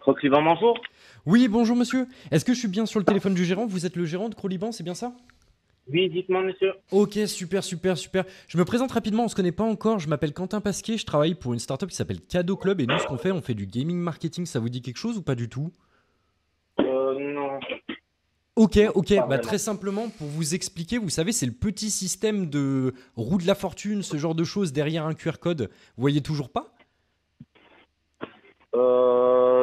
Croquis-Vent, bonjour. Oui, bonjour monsieur. Est-ce que je suis bien sur le téléphone du gérant? Vous êtes le gérant de Croliban, c'est bien ça? Oui, dites-moi, monsieur. Ok, super, super, super. Je me présente rapidement, on se connaît pas encore. Je m'appelle Quentin Pasquier, je travaille pour une startup qui s'appelle Cadeau Club et nous, ce qu'on fait, on fait du gaming marketing. Ça vous dit quelque chose ou pas du tout? Non, Ok, ok. pas Bah, vraiment. très simplement, pour vous expliquer, vous savez, c'est le petit système de roue de la fortune, ce genre de choses derrière un QR code. Vous voyez toujours pas?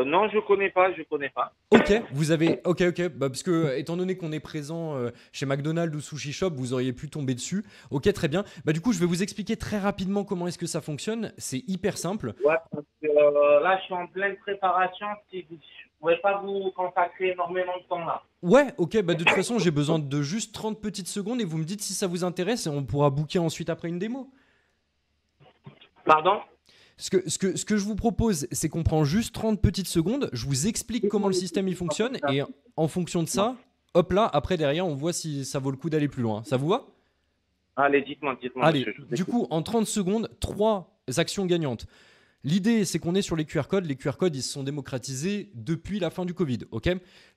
Non, je connais pas, je connais pas. Ok, vous avez. Ok, ok. Bah, parce que, étant donné qu'on est présent chez McDonald's ou Sushi Shop, vous auriez pu tomber dessus. Ok, très bien. Bah, du coup, je vais vous expliquer très rapidement comment est-ce que ça fonctionne. C'est hyper simple. Ouais, parce que là, je suis en pleine préparation. Si vous ne pouvez pas vous consacrer énormément de temps là. Ouais, ok. Bah, de toute façon, j'ai besoin de juste 30 petites secondes et vous me dites si ça vous intéresse et on pourra booker ensuite après une démo. Pardon? Ce que je vous propose, c'est qu'on prend juste 30 petites secondes. Je vous explique comment le système il fonctionne et en fonction de ça, hop là, après derrière, on voit si ça vaut le coup d'aller plus loin. Ça vous va? Allez, dites-moi, Allez, monsieur, je vous du écoute. coup, en 30 secondes, trois actions gagnantes. L'idée, c'est qu'on est sur les QR codes. Les QR codes, ils se sont démocratisés depuis la fin du Covid. Ok.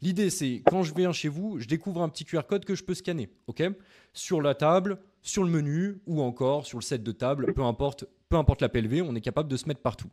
L'idée, c'est quand je viens chez vous, je découvre un petit QR code que je peux scanner. Ok. Sur la table, sur le menu ou encore sur le set de table, peu importe la PLV, on est capable de se mettre partout.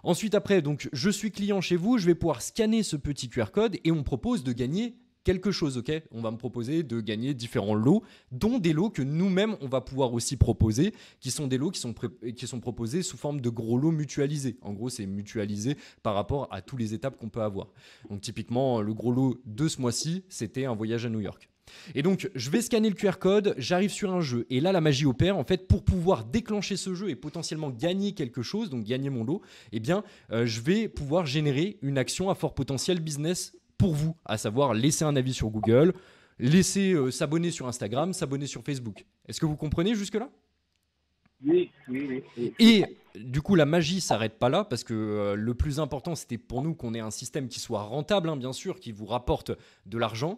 Ensuite, après, donc, je suis client chez vous, je vais pouvoir scanner ce petit QR code et on me propose de gagner quelque chose, ok. On va me proposer de gagner différents lots, dont des lots que nous-mêmes, on va pouvoir aussi proposer qui sont des lots qui sont proposés sous forme de gros lots mutualisés. En gros, c'est mutualisé par rapport à toutes les étapes qu'on peut avoir. Donc typiquement, le gros lot de ce mois-ci, c'était un voyage à New York. Et donc, je vais scanner le QR code, j'arrive sur un jeu. Et là, la magie opère. En fait, pour pouvoir déclencher ce jeu et potentiellement gagner quelque chose, donc gagner mon lot, eh bien, je vais pouvoir générer une action à fort potentiel business pour vous, à savoir laisser un avis sur Google, laisser s'abonner sur Instagram, s'abonner sur Facebook. Est-ce que vous comprenez jusque-là? Oui, oui, oui, oui, je comprends. Et du coup, la magie s'arrête pas là parce que le plus important, c'était pour nous qu'on ait un système qui soit rentable, hein, bien sûr, qui vous rapporte de l'argent.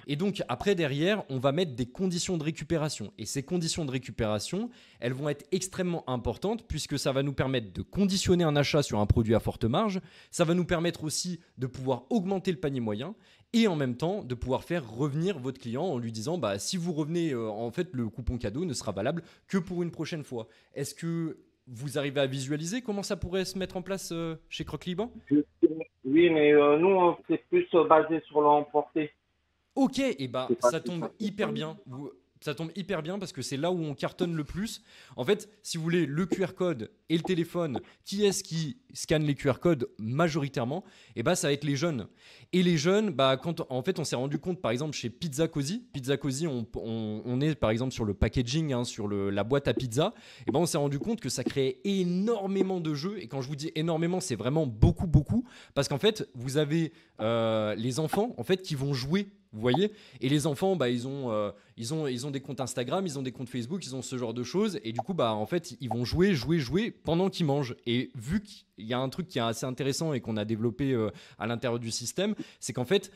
Et donc, après, derrière, on va mettre des conditions de récupération. Et ces conditions de récupération, elles vont être extrêmement importantes puisque ça va nous permettre de conditionner un achat sur un produit à forte marge. Ça va nous permettre aussi de pouvoir augmenter le panier moyen et en même temps de pouvoir faire revenir votre client en lui disant bah, si vous revenez, en fait, le coupon cadeau ne sera valable que pour une prochaine fois. Est-ce que vous arrivez à visualiser comment ça pourrait se mettre en place chez Croque-Liban? Oui, mais nous, c'est plus basé sur l'emporter. Ok, et bah C'est pas ça tout tombe ça. hyper bien. Ça tombe hyper bien parce que c'est là où on cartonne le plus. En fait, si vous voulez, le QR code et le téléphone, qui est-ce qui scanne les QR codes majoritairement? Et bah ça va être les jeunes. Et les jeunes, bah quand en fait on s'est rendu compte, par exemple chez Pizza Cozy, on est par exemple sur le packaging, hein, sur la boîte à pizza. Et ben on s'est rendu compte que ça créait énormément de jeux. Et quand je vous dis énormément, c'est vraiment beaucoup, beaucoup, parce qu'en fait vous avez les enfants en fait qui vont jouer. Vous voyez? Et les enfants, bah, ils ont des comptes Instagram, ils ont des comptes Facebook, ils ont ce genre de choses. Et du coup, bah, en fait, ils vont jouer, jouer, jouer pendant qu'ils mangent. Et vu qu'il y a un truc qui est assez intéressant et qu'on a développé à l'intérieur du système, c'est qu'en fait,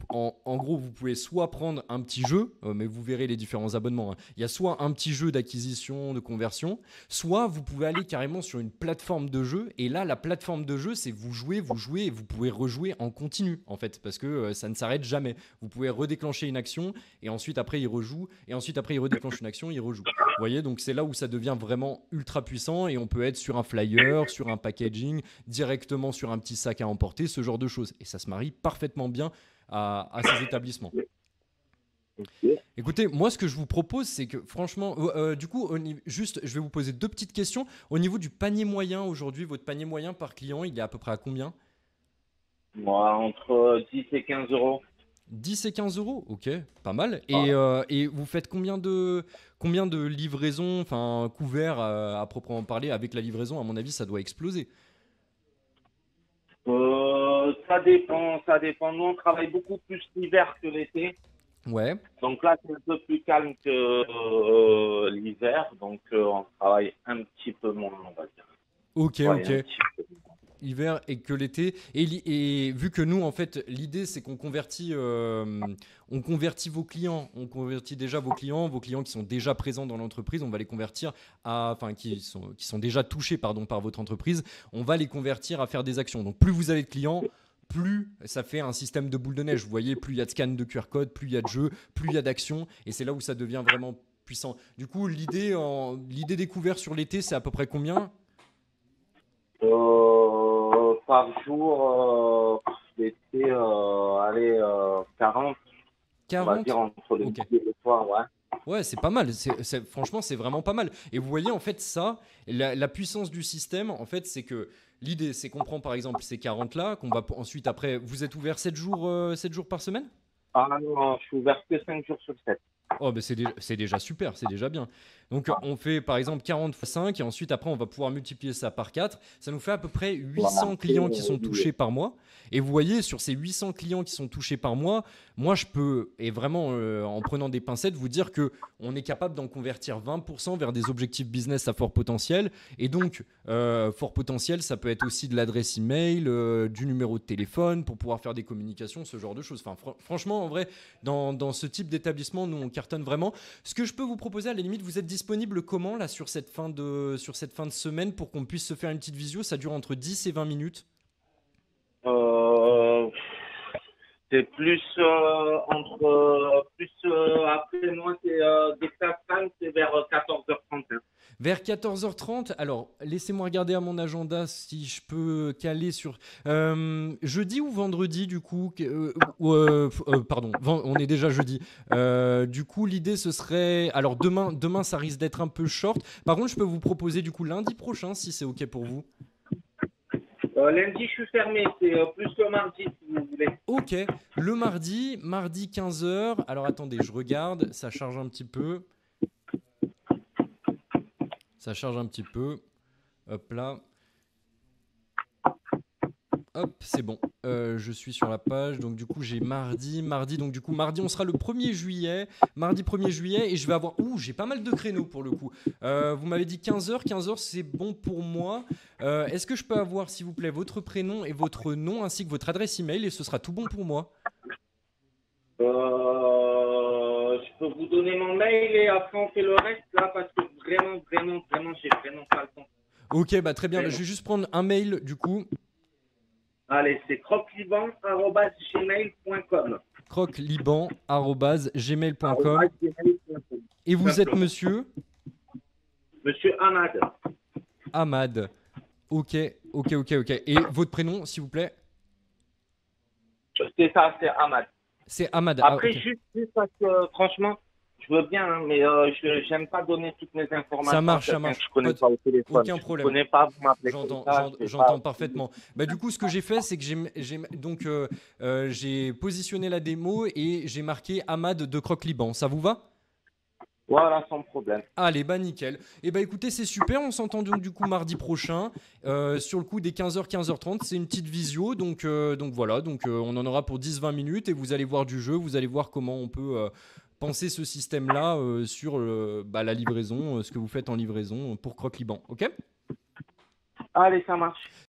en gros, vous pouvez soit prendre un petit jeu, mais vous verrez les différents abonnements, hein. Il y a soit un petit jeu d'acquisition, de conversion, soit vous pouvez aller carrément sur une plateforme de jeu. Et là, la plateforme de jeu, c'est vous jouez et vous pouvez rejouer en continu, en fait, parce que ça ne s'arrête jamais. Vous pouvez redéclencher une action et ensuite après il rejoue et ensuite après il redéclenche une action, il rejoue. Vous voyez, donc c'est là où ça devient vraiment ultra puissant et on peut être sur un flyer, sur un packaging, directement sur un petit sac à emporter, ce genre de choses. Et ça se marie parfaitement bien à ces établissements. Ok. Écoutez, moi ce que je vous propose, c'est que franchement, du coup, juste, je vais vous poser deux petites questions. Au niveau du panier moyen aujourd'hui, votre panier moyen par client, il est à peu près à combien? Moi, entre 10 et 15 euros. 10 et 15 euros, ok, pas mal. Voilà. Et vous faites combien de livraisons, enfin couverts à proprement parler, avec la livraison, à mon avis, ça doit exploser. Ça dépend, ça dépend. Nous, on travaille beaucoup plus l'hiver que l'été. Ouais, Donc là, c'est un peu plus calme que l'hiver. Donc, on travaille un petit peu moins, on va dire. ok, On travaille ok. un petit peu. Hiver et que l'été. Et vu que nous, en fait, l'idée, c'est on convertit vos clients. On convertit déjà vos clients qui sont déjà présents dans l'entreprise. On va les convertir enfin, qui sont déjà touchés, pardon, par votre entreprise. On va les convertir à faire des actions. Donc, plus vous avez de clients, plus ça fait un système de boule de neige. Vous voyez, plus il y a de scans de QR code, plus il y a de jeux, plus il y a d'actions. Et c'est là où ça devient vraiment puissant. Du coup, l'idée découverte sur l'été, c'est à peu près combien? Par jour, l'été, allez, 40, on va 40? dire, entre le Ok. midi et le soir, ouais. Ouais, c'est pas mal. Franchement, c'est vraiment pas mal. Et vous voyez, en fait, ça, la puissance du système, en fait, c'est que l'idée, c'est qu'on prend par exemple ces 40 là, qu'on va ensuite après. Vous êtes ouvert 7 jours par semaine? Ah non, je suis ouvert que 5 jours sur 7. Oh, ben c'est déjà super, c'est déjà bien. Donc, on fait par exemple 40 fois 5 et ensuite, après, on va pouvoir multiplier ça par 4. Ça nous fait à peu près Voilà. 800 clients qui sont touchés par mois. Et vous voyez, sur ces 800 clients qui sont touchés par mois, moi, je peux, et vraiment en prenant des pincettes, vous dire que on est capable d'en convertir 20% vers des objectifs business à fort potentiel. Et donc, fort potentiel, ça peut être aussi de l'adresse email, du numéro de téléphone pour pouvoir faire des communications, ce genre de choses. Enfin, franchement, en vrai, dans ce type d'établissement, nous, on cartonne vraiment. Ce que je peux vous proposer, à la limite, vous êtes disponible comment là sur cette fin de semaine pour qu'on puisse se faire une petite visio? Ça dure entre 10 et 20 minutes. Euh, c'est plus après moi, c'est dès que ça calme, c'est vers 14h30. Hein. Vers 14h30, alors laissez-moi regarder à mon agenda si je peux caler sur jeudi ou vendredi du coup. Pardon, on est déjà jeudi. Du coup, l'idée ce serait, alors demain ça risque d'être un peu short. Par contre, je peux vous proposer du coup lundi prochain si c'est ok pour vous. Lundi, je suis fermé, c'est plus que mardi si vous voulez. Ok, le mardi 15h. Alors attendez, je regarde, ça charge un petit peu. Ça charge un petit peu. Hop là. Hop, c'est bon. Je suis sur la page. Donc, du coup, j'ai mardi. Donc, du coup, mardi, on sera le 1er juillet. Mardi 1er juillet. Et je vais avoir. Ouh, j'ai pas mal de créneaux pour le coup. Vous m'avez dit 15h. 15h, c'est bon pour moi. Est-ce que je peux avoir, s'il vous plaît, votre prénom et votre nom ainsi que votre adresse email? Et ce sera tout bon pour moi. Je peux vous donner mon mail et après on fait le reste là parce que vraiment, j'ai vraiment pas le temps. Ok, bah très bien. Je vais juste prendre un mail du coup. Allez, c'est crocliban@gmail.com. crocliban@gmail.com. Et vous êtes monsieur Monsieur Ahmad. Ahmad. Ok. Et votre prénom, s'il vous plaît? C'est ça, c'est Ahmad. C'est Ahmad. Après, Ok. juste parce que franchement, je veux bien, hein, mais je j'aime pas donner toutes mes informations. Ça marche. Que je connais pas au téléphone. Aucun problème. Je connais pas, vous m'appelez J'entends, comme ça, j'entends parfaitement. Bah, du coup, ce que j'ai fait, c'est que j'ai positionné la démo et j'ai marqué Ahmad de Croque-Liban. Ça vous va? Voilà, sans problème. Allez, bah nickel. Et bah écoutez, c'est super. On s'entend donc du coup mardi prochain sur le coup des 15h, 15h30. C'est une petite visio. Donc voilà. On en aura pour 10-20 minutes et vous allez voir du jeu. Vous allez voir comment on peut penser ce système-là sur la livraison, ce que vous faites en livraison pour Croque-Liban. Ok? Allez, ça marche.